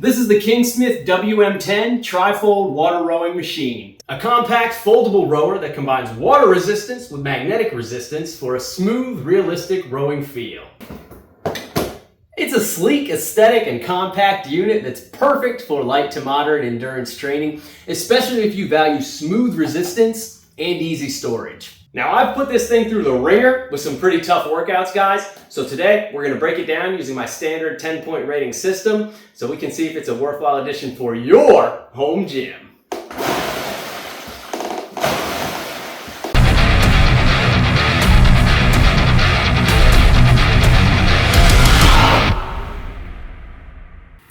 This is the Kingsmith WM10 Trifold Water Rowing Machine. A compact, foldable rower that combines water resistance with magnetic resistance for a smooth, realistic rowing feel. It's a sleek, aesthetic, and compact unit that's perfect for light to moderate endurance training, especially if you value smooth resistance and easy storage. Now, I've put this thing through the ringer with some pretty tough workouts, guys. So today, we're gonna break it down using my standard 10-point rating system so we can see if it's a worthwhile addition for your home gym.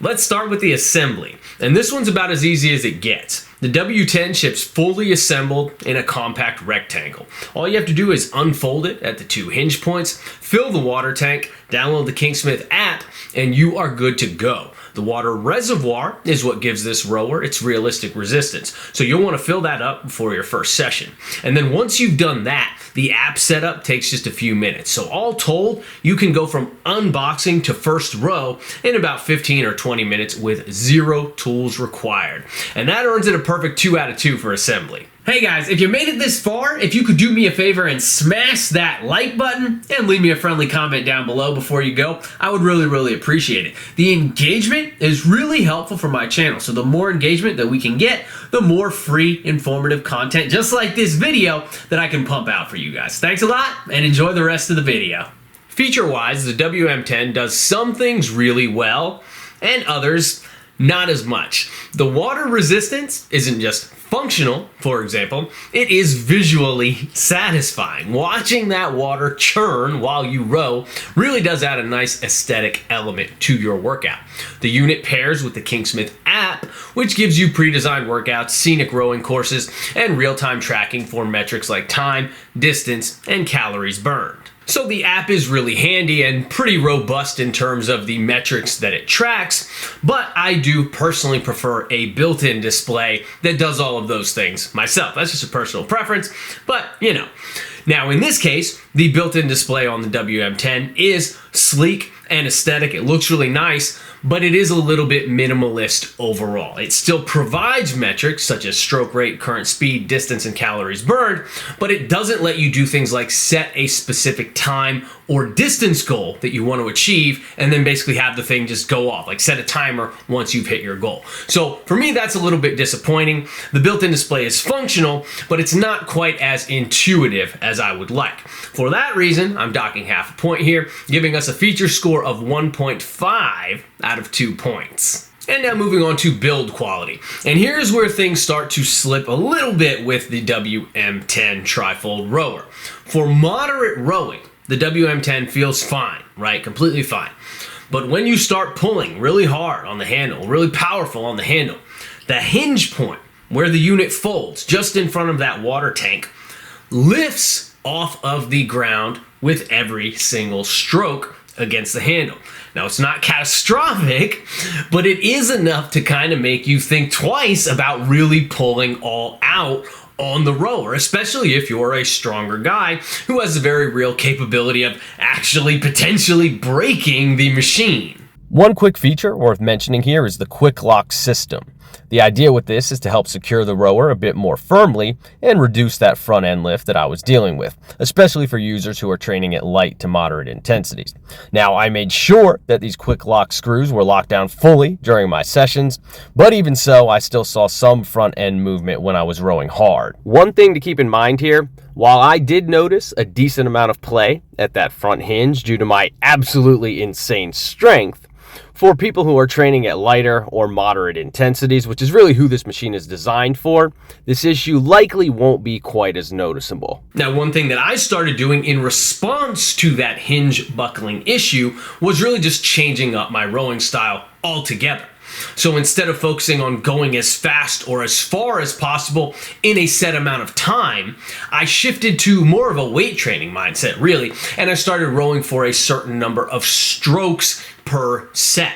Let's start with the assembly, and this one's about as easy as it gets. The W10 ships fully assembled in a compact rectangle. All you have to do is unfold it at the two hinge points, fill the water tank, download the Kingsmith app, and you are good to go. The water reservoir is what gives this rower its realistic resistance. So you'll want to fill that up before your first session. And then once you've done that, the app setup takes just a few minutes. So all told, you can go from unboxing to first row in about 15 or 20 minutes with zero tools required. And that earns it a perfect 2 out of 2 for assembly. Hey guys, if you made it this far, if you could do me a favor and smash that like button and leave me a friendly comment down below before you go, I would really appreciate it. The engagement is really helpful for my channel, so the more engagement that we can get, the more free, informative content, just like this video, that I can pump out for you guys. Thanks a lot, and enjoy the rest of the video. Feature-wise, the WM10 does some things really well, and others not as much. The water resistance isn't just functional, for example, it is visually satisfying. Watching that water churn while you row really does add a nice aesthetic element to your workout. The unit pairs with the Kingsmith app, which gives you pre-designed workouts, scenic rowing courses, and real-time tracking for metrics like time, distance, and calories burned. So the app is really handy and pretty robust in terms of the metrics that it tracks, but I do personally prefer a built-in display that does all of those things myself. That's just a personal preference, but you know. Now in this case, the built-in display on the WM10 is sleek and aesthetic. It looks really nice, but it is a little bit minimalist overall. It still provides metrics such as stroke rate, current speed, distance, and calories burned, but it doesn't let you do things like set a specific time or distance goal that you want to achieve and then basically have the thing just go off, like set a timer once you've hit your goal. So for me, that's a little bit disappointing. The built-in display is functional, but it's not quite as intuitive as I would like. For that reason, I'm docking half a point here, giving us a feature score of 1.5 out of 2 points. And now moving on to build quality. And here's where things start to slip a little bit with the WM10 Trifold rower. For moderate rowing, the WM10 feels fine, right? Completely fine. But when you start pulling really hard on the handle, really powerful on the handle, the hinge point where the unit folds just in front of that water tank lifts off of the ground with every single stroke against the handle. Now, it's not catastrophic, but it is enough to kind of make you think twice about really pulling all out on the rower, especially if you're a stronger guy who has a very real capability of actually potentially breaking the machine. One quick feature worth mentioning here is the quick lock system. The idea with this is to help secure the rower a bit more firmly and reduce that front end lift that I was dealing with, especially for users who are training at light to moderate intensities. Now, I made sure that these quick lock screws were locked down fully during my sessions, but even so, I still saw some front end movement when I was rowing hard. One thing to keep in mind here, while I did notice a decent amount of play at that front hinge due to my absolutely insane strength, for people who are training at lighter or moderate intensities, which is really who this machine is designed for, this issue likely won't be quite as noticeable. Now, one thing that I started doing in response to that hinge buckling issue was really just changing up my rowing style altogether. So instead of focusing on going as fast or as far as possible in a set amount of time, I shifted to more of a weight training mindset, really, and I started rowing for a certain number of strokes per set.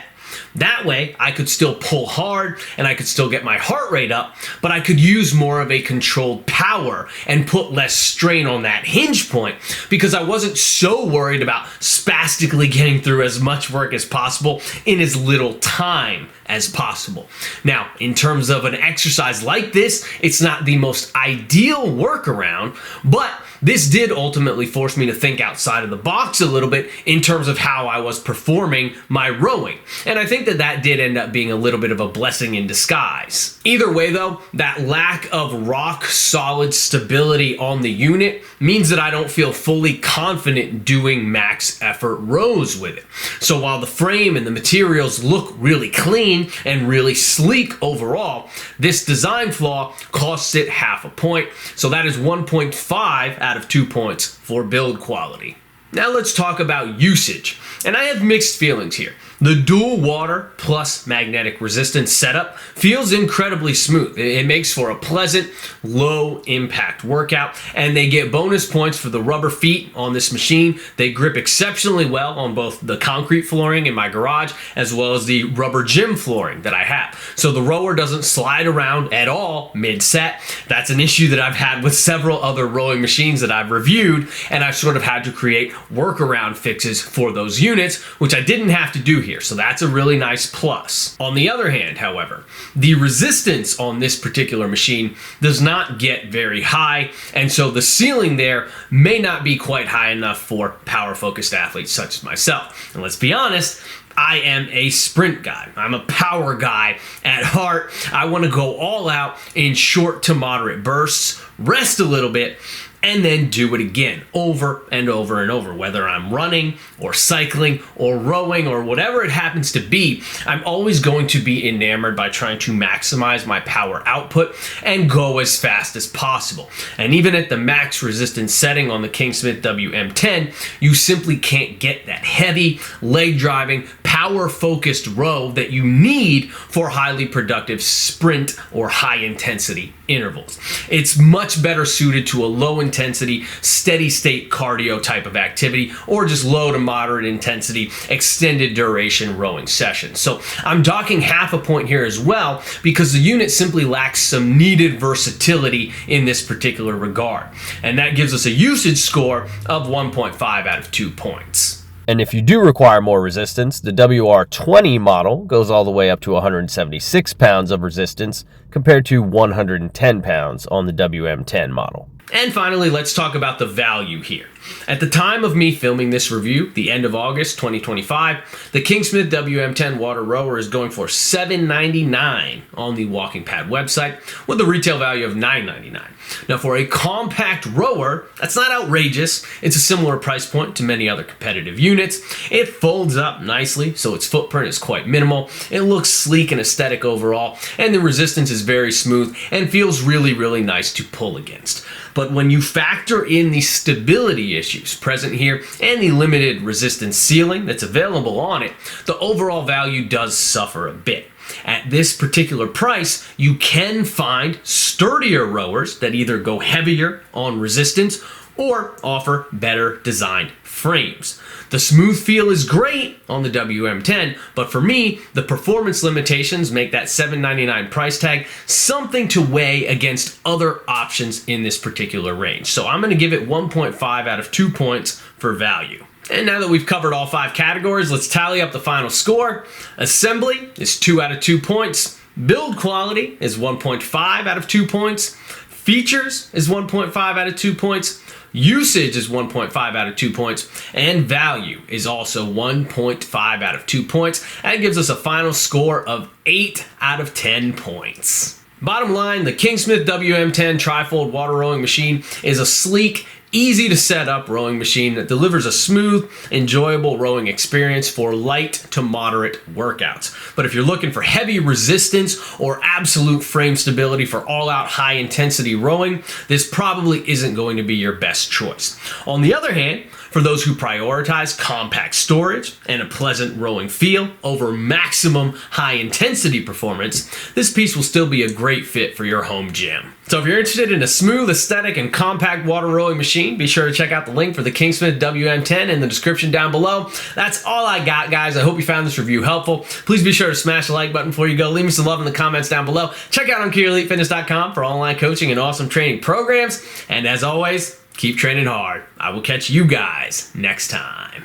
That way, I could still pull hard and I could still get my heart rate up, but I could use more of a controlled power and put less strain on that hinge point because I wasn't so worried about spastically getting through as much work as possible in as little time as possible. Now, in terms of an exercise like this, it's not the most ideal workaround, but this did ultimately force me to think outside of the box a little bit in terms of how I was performing my rowing. And I think that that did end up being a little bit of a blessing in disguise. Either way though, that lack of rock solid stability on the unit means that I don't feel fully confident doing max effort rows with it. So while the frame and the materials look really clean and really sleek overall, this design flaw costs it half a point. So that is 1.5 out of 2 points for build quality. Now let's talk about usage. And I have mixed feelings here. The dual water plus magnetic resistance setup feels incredibly smooth. It makes for a pleasant, low impact workout, and they get bonus points for the rubber feet on this machine. They grip exceptionally well on both the concrete flooring in my garage as well as the rubber gym flooring that I have. So the rower doesn't slide around at all mid-set. That's an issue that I've had with several other rowing machines that I've reviewed, and I've sort of had to create workaround fixes for those units, which I didn't have to do here. So that's a really nice plus. On the other hand, however, the resistance on this particular machine does not get very high, and so the ceiling there may not be quite high enough for power-focused athletes such as myself. And let's be honest, I am a sprint guy. I'm a power guy at heart. I want to go all out in short to moderate bursts, rest a little bit, and then do it again over and over and over. Whether I'm running or cycling or rowing or whatever it happens to be, I'm always going to be enamored by trying to maximize my power output and go as fast as possible. And even at the max resistance setting on the Kingsmith WM10, you simply can't get that heavy, leg driving, power focused row that you need for highly productive sprint or high intensity intervals. It's much better suited to a low intensity, steady state cardio type of activity, or just low to moderate intensity, extended duration rowing sessions. So I'm docking half a point here as well because the unit simply lacks some needed versatility in this particular regard. And that gives us a usage score of 1.5 out of 2 points. And if you do require more resistance, the WR20 model goes all the way up to 176 pounds of resistance compared to 110 pounds on the WM10 model. And finally, let's talk about the value here. At the time of me filming this review, the end of August 2025, the Kingsmith WM10 water rower is going for $7.99 on the Walking Pad website with a retail value of $9.99. Now for a compact rower, that's not outrageous. It's a similar price point to many other competitive units. It folds up nicely, so its footprint is quite minimal. It looks sleek and aesthetic overall, and the resistance is very smooth and feels really, really nice to pull against. But when you factor in the stability issues present here and the limited resistance ceiling that's available on it, the overall value does suffer a bit. At this particular price, you can find sturdier rowers that either go heavier on resistance or offer better designed frames. The smooth feel is great on the WM10, but for me, the performance limitations make that $7.99 price tag something to weigh against other options in this particular range. So I'm going to give it 1.5 out of 2 points for value. And now that we've covered all 5 categories, let's tally up the final score. Assembly is 2 out of 2 points. Build quality is 1.5 out of 2 points. Features is 1.5 out of 2 points. Usage is 1.5 out of 2 points. And value is also 1.5 out of 2 points. That gives us a final score of 8 out of 10 points. Bottom line, the Kingsmith WM10 Trifold water rowing machine is a sleek, easy to set up rowing machine that delivers a smooth, enjoyable rowing experience for light to moderate workouts. But if you're looking for heavy resistance or absolute frame stability for all-out high-intensity rowing, this probably isn't going to be your best choice. On the other hand, For those who prioritize compact storage and a pleasant rowing feel over maximum high-intensity performance, this piece will still be a great fit for your home gym. So if you're interested in a smooth, aesthetic, and compact water rowing machine, be sure to check out the link for the Kingsmith WM10 in the description down below. That's all I got, guys. I hope you found this review helpful. Please be sure to smash the like button before you go. Leave me some love in the comments down below. Check out EnkiriEliteFitness.com for online coaching and awesome training programs. And as always, keep training hard. I will catch you guys next time.